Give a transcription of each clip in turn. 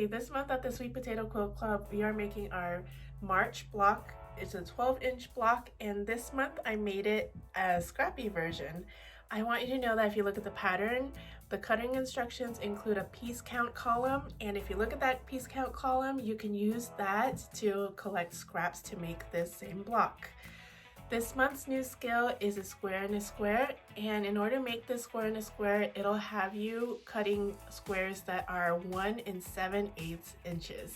everybody. This month at the Sweet Potato Quilt Club, we are making our March block. It's a 12-inch block, and this month I made it a scrappy version. I want you to know that if you look at the pattern, the cutting instructions include a piece count column, and if you look at that piece count column, you can use that to collect scraps to make this same block. This month's new skill is a square and a square, and in order to make this square and a square, it'll have you cutting squares that are 1 7/8 inches.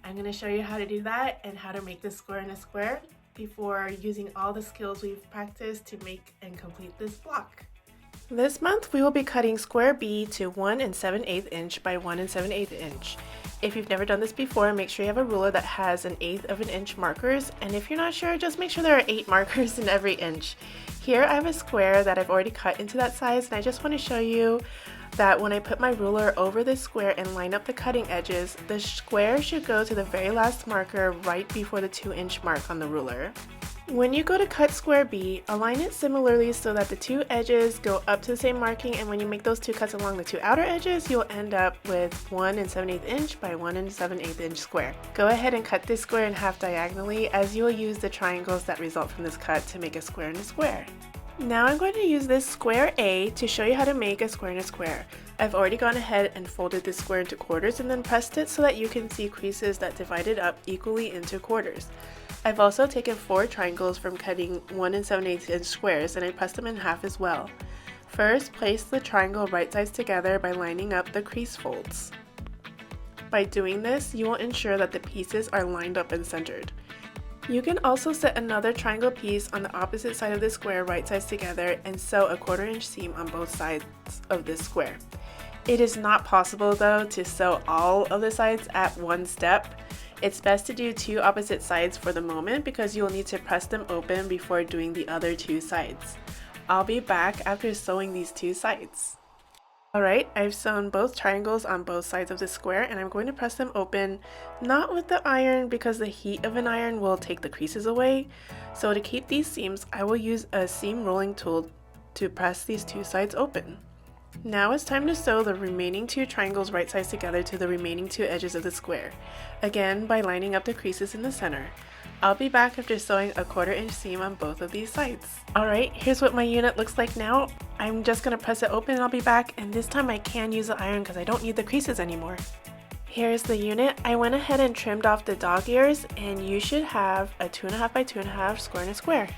I'm going to show you how to do that and how to make this square and a square before using all the skills we've practiced to make and complete this block. This month we will be cutting square B to 1 7/8 inch by 1 7/8 inch. If you've never done this before, make sure you have a ruler that has 1/8 of an inch markers, and if you're not sure, just make sure there are 8 markers in every inch. Here I have a square that I've already cut into that size, and I just want to show you that when I put my ruler over this square and line up the cutting edges, the square should go to the very last marker right before the 2-inch mark on the ruler. When you go to cut square B, align it similarly so that the 2 edges go up to the same marking, and when you make those 2 cuts along the 2 outer edges, you'll end up with 1 7/8 inch by 1 7/8 inch square. Go ahead and cut this square in half diagonally, as you will use the triangles that result from this cut to make a square and a square. Now I'm going to use this square A to show you how to make a square and a square. I've already gone ahead and folded this square into quarters and then pressed it so that you can see creases that divide it up equally into quarters. I've also taken 4 triangles from cutting 1 7/8 inch squares, and I pressed them in half as well. First, place the triangle right sides together by lining up the crease folds. By doing this, you will ensure that the pieces are lined up and centered. You can also set another triangle piece on the opposite side of the square right sides together and sew a 1/4 inch seam on both sides of this square. It is not possible though to sew all of the sides at one step. It's best to do 2 opposite sides for the moment because you will need to press them open before doing the other 2 sides. I'll be back after sewing these 2 sides. Alright, I've sewn both triangles on both sides of the square, and I'm going to press them open, not with the iron because the heat of an iron will take the creases away. So to keep these seams, I will use a seam rolling tool to press these 2 sides open. Now it's time to sew the remaining 2 triangles right sides together to the remaining 2 edges of the square, again by lining up the creases in the center. I'll be back after sewing a 1/4 inch seam on both of these sides. Alright, here's what my unit looks like now. I'm just going to press it open and I'll be back, and this time I can use the iron because I don't need the creases anymore. Here's the unit. I went ahead and trimmed off the dog ears, and you should have a 2.5 by 2.5 square and a square.